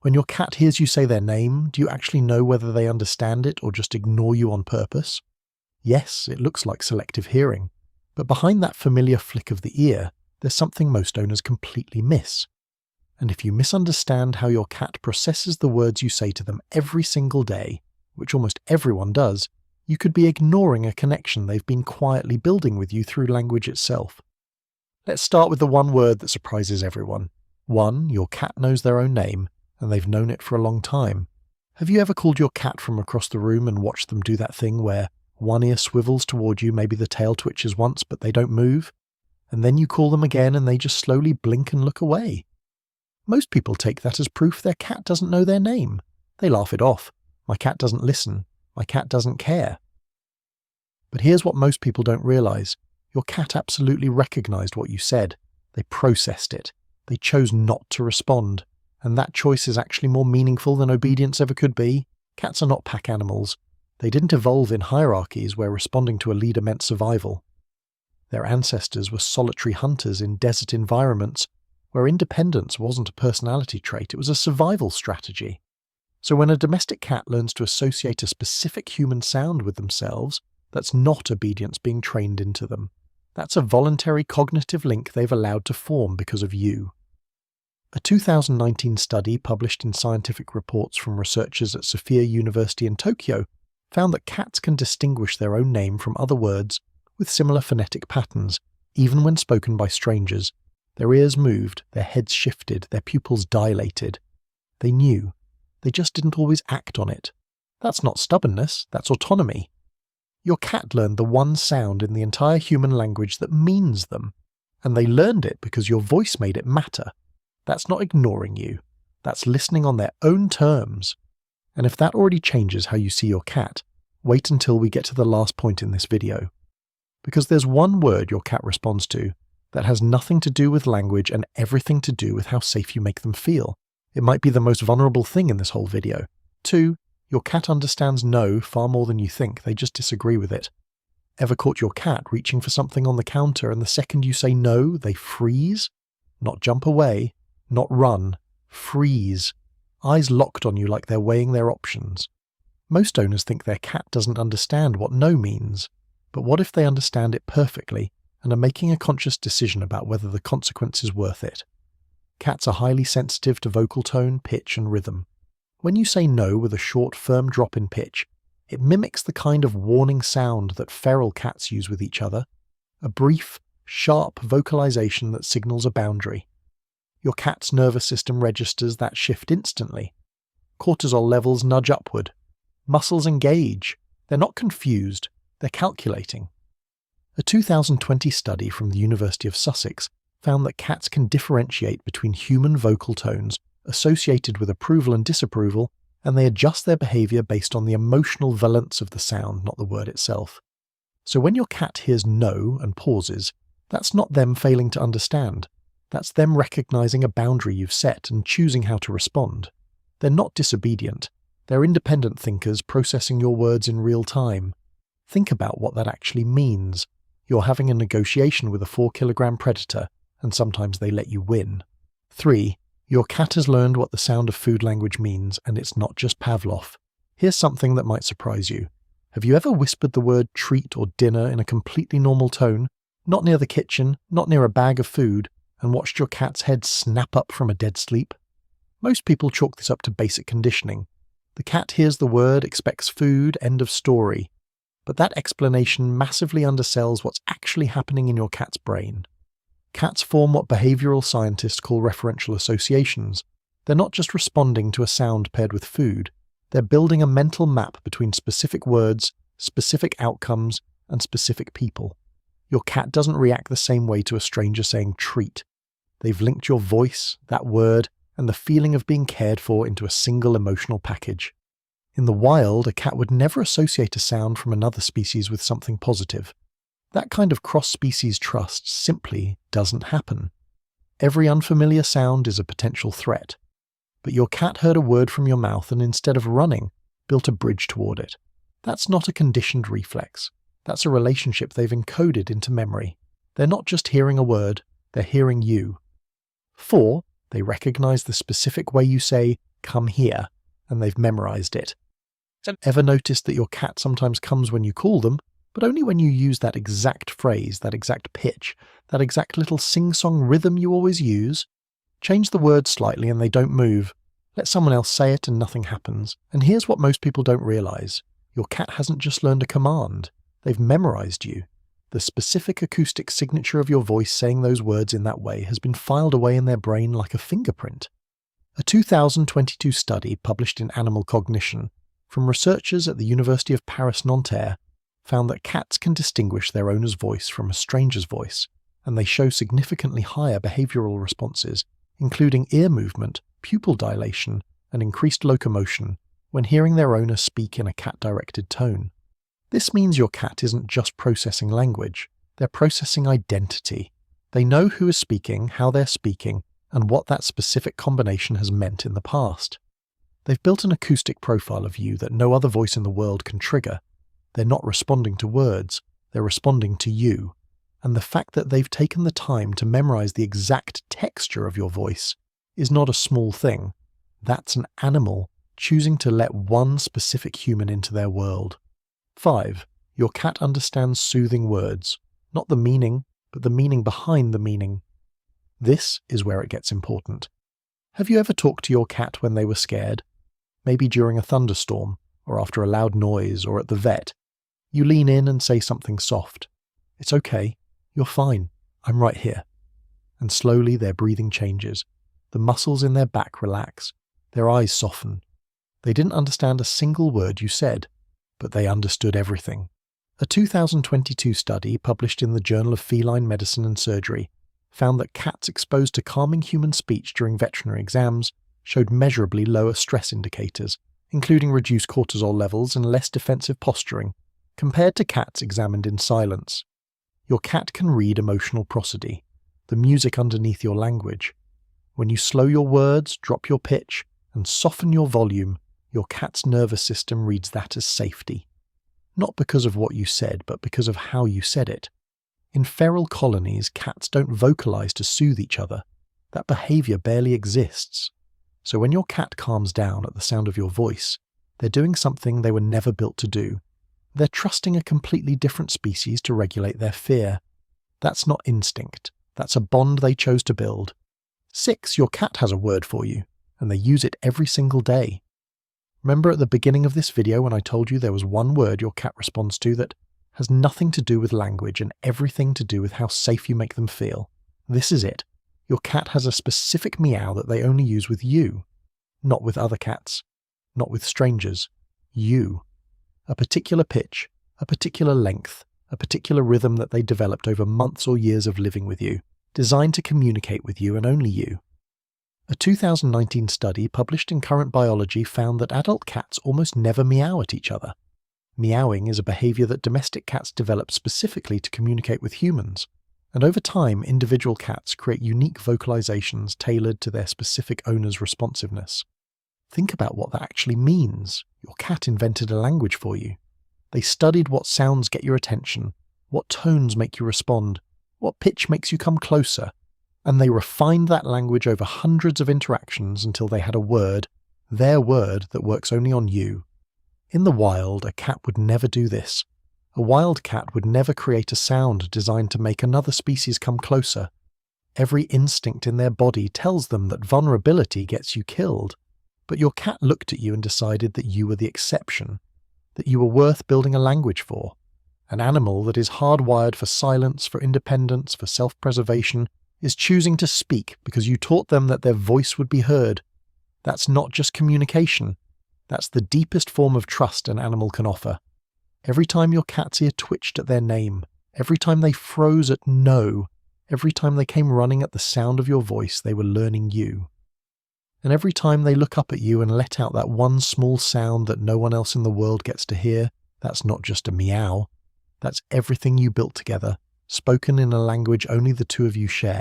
When your cat hears you say their name, do you actually know whether they understand it or just ignore you on purpose? Yes, it looks like selective hearing, but behind that familiar flick of the ear, there's something most owners completely miss. And if you misunderstand how your cat processes the words you say to them every single day, which almost everyone does, you could be ignoring a connection they've been quietly building with you through language itself. Let's start with the one word that surprises everyone. 1. Your cat knows their own name, and they've known it for a long time. Have you ever called your cat from across the room and watched them do that thing where one ear swivels toward you, maybe the tail twitches once, but they don't move? And then you call them again and they just slowly blink and look away. Most people take that as proof their cat doesn't know their name. They laugh it off. My cat doesn't listen. My cat doesn't care. But here's what most people don't realize. Your cat absolutely recognized what you said. They processed it. They chose not to respond. And that choice is actually more meaningful than obedience ever could be. Cats are not pack animals. They didn't evolve in hierarchies where responding to a leader meant survival. Their ancestors were solitary hunters in desert environments where independence wasn't a personality trait, it was a survival strategy. So when a domestic cat learns to associate a specific human sound with themselves, that's not obedience being trained into them. That's a voluntary cognitive link they've allowed to form because of you. A 2019 study published in Scientific Reports from researchers at Sophia University in Tokyo found that cats can distinguish their own name from other words with similar phonetic patterns, even when spoken by strangers. Their ears moved, their heads shifted, their pupils dilated. They knew. They just didn't always act on it. That's not stubbornness, that's autonomy. Your cat learned the one sound in the entire human language that means them, and they learned it because your voice made it matter. That's not ignoring you. That's listening on their own terms. And if that already changes how you see your cat, wait until we get to the last point in this video. Because there's one word your cat responds to that has nothing to do with language and everything to do with how safe you make them feel. It might be the most vulnerable thing in this whole video. 2. Your cat understands no far more than you think, they just disagree with it. Ever caught your cat reaching for something on the counter and the second you say no, they freeze? Not jump away, not run, freeze. Eyes locked on you like they're weighing their options. Most owners think their cat doesn't understand what no means, but what if they understand it perfectly and are making a conscious decision about whether the consequence is worth it? Cats are highly sensitive to vocal tone, pitch, and rhythm. When you say no with a short, firm drop in pitch, it mimics the kind of warning sound that feral cats use with each other, a brief, sharp vocalization that signals a boundary. Your cat's nervous system registers that shift instantly. Cortisol levels nudge upward. Muscles engage. They're not confused, they're calculating. A 2020 study from the University of Sussex found that cats can differentiate between human vocal tones associated with approval and disapproval, and they adjust their behavior based on the emotional valence of the sound, not the word itself. So when your cat hears no and pauses, that's not them failing to understand. That's them recognizing a boundary you've set and choosing how to respond. They're not disobedient. They're independent thinkers processing your words in real time. Think about what that actually means. You're having a negotiation with a 4-kilogram predator, and sometimes they let you win. 3. Your cat has learned what the sound of food language means, and it's not just Pavlov. Here's something that might surprise you. Have you ever whispered the word treat or dinner in a completely normal tone, not near the kitchen, not near a bag of food, and watched your cat's head snap up from a dead sleep? Most people chalk this up to basic conditioning. The cat hears the word, expects food, end of story. But that explanation massively undersells what's actually happening in your cat's brain. Cats form what behavioral scientists call referential associations. They're not just responding to a sound paired with food. They're building a mental map between specific words, specific outcomes, and specific people. Your cat doesn't react the same way to a stranger saying treat. They've linked your voice, that word, and the feeling of being cared for into a single emotional package. In the wild, a cat would never associate a sound from another species with something positive. That kind of cross-species trust simply doesn't happen. Every unfamiliar sound is a potential threat. But your cat heard a word from your mouth and instead of running, built a bridge toward it. That's not a conditioned reflex. That's a relationship they've encoded into memory. They're not just hearing a word, they're hearing you. 4. They recognize the specific way you say, "Come here," and they've memorized it. Ever noticed that your cat sometimes comes when you call them, but only when you use that exact phrase, that exact pitch, that exact little sing-song rhythm you always use? Change the words slightly and they don't move. Let someone else say it and nothing happens. And here's what most people don't realize. Your cat hasn't just learned a command. They've memorized you. The specific acoustic signature of your voice saying those words in that way has been filed away in their brain like a fingerprint. A 2022 study published in Animal Cognition from researchers at the University of Paris-Nanterre found that cats can distinguish their owner's voice from a stranger's voice, and they show significantly higher behavioral responses, including ear movement, pupil dilation, and increased locomotion when hearing their owner speak in a cat-directed tone. This means your cat isn't just processing language, they're processing identity. They know who is speaking, how they're speaking, and what that specific combination has meant in the past. They've built an acoustic profile of you that no other voice in the world can trigger. They're not responding to words, they're responding to you. And the fact that they've taken the time to memorize the exact texture of your voice is not a small thing. That's an animal choosing to let one specific human into their world. 5. Your cat understands soothing words. Not the meaning, but the meaning behind the meaning. This is where it gets important. Have you ever talked to your cat when they were scared? Maybe during a thunderstorm, or after a loud noise, or at the vet. You lean in and say something soft. "It's okay. You're fine. I'm right here." And slowly their breathing changes. The muscles in their back relax. Their eyes soften. They didn't understand a single word you said, but they understood everything. A 2022 study published in the Journal of Feline Medicine and Surgery found that cats exposed to calming human speech during veterinary exams showed measurably lower stress indicators, including reduced cortisol levels and less defensive posturing, compared to cats examined in silence. Your cat can read emotional prosody, the music underneath your language. When you slow your words, drop your pitch, and soften your volume, your cat's nervous system reads that as safety. Not because of what you said, but because of how you said it. In feral colonies, cats don't vocalize to soothe each other. That behavior barely exists. So when your cat calms down at the sound of your voice, they're doing something they were never built to do. They're trusting a completely different species to regulate their fear. That's not instinct. That's a bond they chose to build. 6. Your cat has a word for you, and they use it every single day. Remember at the beginning of this video when I told you there was one word your cat responds to that has nothing to do with language and everything to do with how safe you make them feel? This is it. Your cat has a specific meow that they only use with you, not with other cats, not with strangers. You. A particular pitch, a particular length, a particular rhythm that they developed over months or years of living with you, designed to communicate with you and only you. A 2019 study published in Current Biology found that adult cats almost never meow at each other. Meowing is a behavior that domestic cats develop specifically to communicate with humans, and over time individual cats create unique vocalizations tailored to their specific owner's responsiveness. Think about what that actually means. Your cat invented a language for you. They studied what sounds get your attention, what tones make you respond, what pitch makes you come closer, and they refined that language over hundreds of interactions until they had a word, their word, that works only on you. In the wild, a cat would never do this. A wild cat would never create a sound designed to make another species come closer. Every instinct in their body tells them that vulnerability gets you killed. But your cat looked at you and decided that you were the exception, that you were worth building a language for. An animal that is hardwired for silence, for independence, for self-preservation, is choosing to speak because you taught them that their voice would be heard. That's not just communication. That's the deepest form of trust an animal can offer. Every time your cat's ear twitched at their name, every time they froze at no, every time they came running at the sound of your voice, they were learning you. And every time they look up at you and let out that one small sound that no one else in the world gets to hear, that's not just a meow. That's everything you built together, spoken in a language only the two of you share.